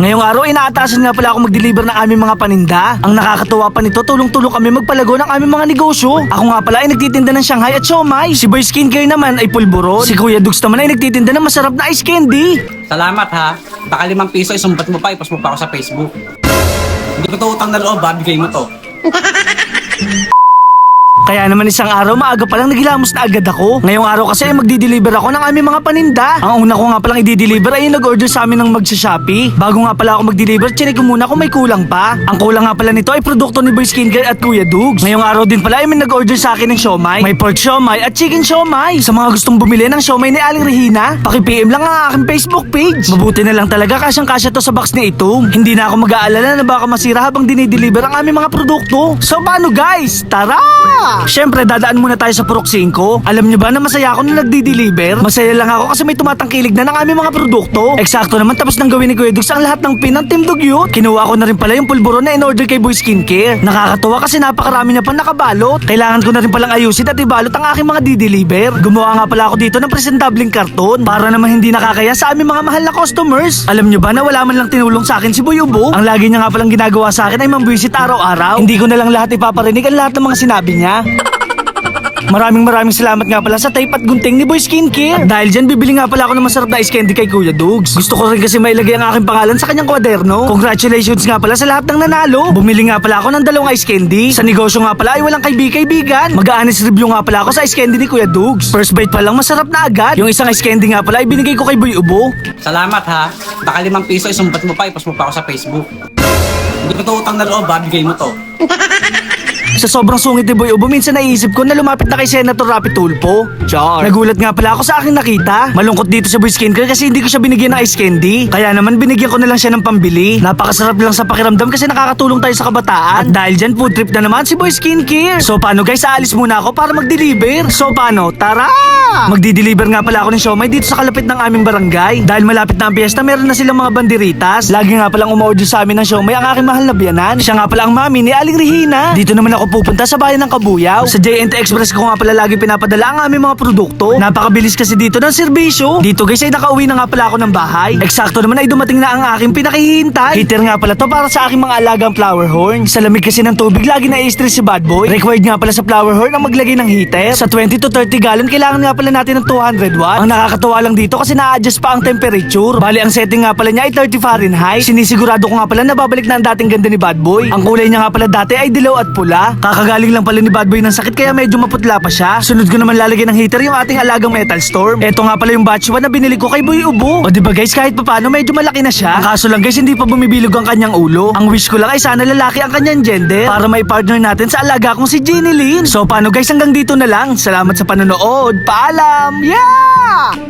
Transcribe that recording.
Ngayong araw inaatasan nga pala ako mag-deliver ng aming mga paninda. Ang nakakatuwa pa nito, tulong-tulong kami magpalago ng aming mga negosyo. Ako nga pala ay nagtitinda ng Shanghai at siomai. Si Boy Skincare naman ay pulburon. Si Kuya Dugs naman ay nagtitinda ng masarap na ice candy. Salamat ha. Baka 5 piso isumbat mo pa, ipost mo pa ako sa Facebook. Hindi ko to utang na loob ha, bigay mo to. Kaya naman isang araw maaga palang naghilamos na agad ako. Ngayong araw kasi ay magdi-deliver ako ng aming mga paninda. Ang una ko nga palang i-deliver ay yung nag-order sa amin ng magsa-Shopee. Bago nga pala ako mag-deliver, chinek ko muna kung may kulang pa. Ang kulang nga pala nito ay produkto ni Boy Skincare at Kuya Dugs. Ngayong araw din pala ay may nag-order sa akin ng siomai. May pork siomai at chicken siomai. Sa mga gustong bumili ng siomai ni Aling Regina, paki-PM lang ang aking Facebook page. Mabuti na lang talaga kasyang-kasya to sa box ni Itong. Hindi na ako mag-aalala na baka masira habang dinideliver ang aming mga produkto. So paano guys? Tara! Siyempre, dadaan muna tayo sa Purok 5. Alam nyo ba na masaya ako na nagdi-deliver? Masaya lang ako kasi may tumatangkilig na ng aming mga produkto. Eksakto naman tapos nang gawin ni Kuya Dugs ang lahat ng pin ng Team Dugyot. Kinuha ko na rin pala yung pulburon na in-order kay Boy Skincare. Nakakatuwa kasi napakarami niya pa nakabalot. Kailangan ko na rin palang ayusin at ibalot ang aking mga di-deliver. Gumawa nga pala ako dito ng presentableng karton para naman hindi nakakaya sa aming mga mahal na customers. Alam nyo ba na wala man lang tinulong sa akin si Boy Ubo? Ang lagi niya nga palang ginagawa sa akin ay mambwisit araw-araw. Hindi ko na lang lahat ipaparinig ang lahat ng mga sinabi niya. Maraming salamat nga pala sa tape at gunting ni Boy Skincare. At dahil dyan, bibili nga pala ako ng masarap na ice candy kay Kuya Dugs. Gusto ko rin kasi mailagay ang aking pangalan sa kanyang kwaderno. Congratulations nga pala sa lahat ng nanalo. Bumili nga pala ako ng 2 ice candy. Sa negosyo nga pala ay walang kaibigan. Mag-a-honest review nga pala ako sa ice candy ni Kuya Dugs. First bite pa lang masarap na agad. Yung isang ice candy nga pala ay binigay ko kay Boy Ubo. Salamat ha. Baka 5 piso isumbat mo pa, ipost mo pa ako sa Facebook. Hindi ko to utang na loob ha, bigay mo to. Sa sobrang sungit ni Boy Ubo, minsan naisip ko na lumapit na kay Senator Rapi Tulfo. Char. Nagulat nga pala ako sa aking nakita. Malungkot dito sa Boy Skincare kasi hindi ko siya binigyan ng ice candy. Kaya naman binigyan ko na lang siya ng pambili. Napakasarap lang sa pakiramdam kasi nakakatulong tayo sa kabataan. At dahil dyan, food trip na naman si Boy Skincare. So paano guys, aalis muna ako para mag-deliver. So paano? Tara! Magdi-deliver nga pala ako ng siomai dito sa kalapit ng aming barangay. Dahil malapit na ang piyesta, meron na silang mga banderitas. Lagi nga palang umorder sa amin ng siomai ang aking mahal na biyanan. Siya nga pala ang mami ni Aling Regina. Dito naman ako pupunta sa bayan ng Kabuyaw. Sa JNT Express ko nga pala lagi pinapadala ang aming mga produkto. Napakabilis kasi dito ng serbisyo. Dito guys ay nakauwi na nga pala ako ng bahay. Eksakto naman ay dumating na ang aking pinakihintay. Heater nga pala to para sa aking mga alagang flower horn. Sa lamig kasi ng tubig lagi na i-stress si Bad Boy. Required nga pala sa flower horn ang maglagay ng heater. Sa 20 to 30 gallon kailangan nga pala natin ng 200 watt. Ang nakakatuwa lang dito kasi na-adjust pa ang temperature. Bali ang setting nga pala niya ay 30 Fahrenheit. Sinisigurado ko nga pala na babalik na ang dating ganda ni Bad Boy. Ang kulay niya nga pala dati ay dilaw at pula. Kakagaling lang pala ni Bad Boy ng sakit kaya medyo maputla pa siya. Sunod ko naman lalagyan ng heater yung ating alagang Metal Storm. Eto nga pala yung batch 1 na binili ko kay Boy Ubo. O diba guys, kahit papaano medyo malaki na siya. Ang kaso lang guys, hindi pa bumibilog ang kanyang ulo. Ang wish ko lang ay sana lalaki ang kanyang gender para may partner natin sa alaga kong si Jenny Lynn. So paano guys, hanggang dito na lang. Salamat sa panonood. Paalam! Yeah!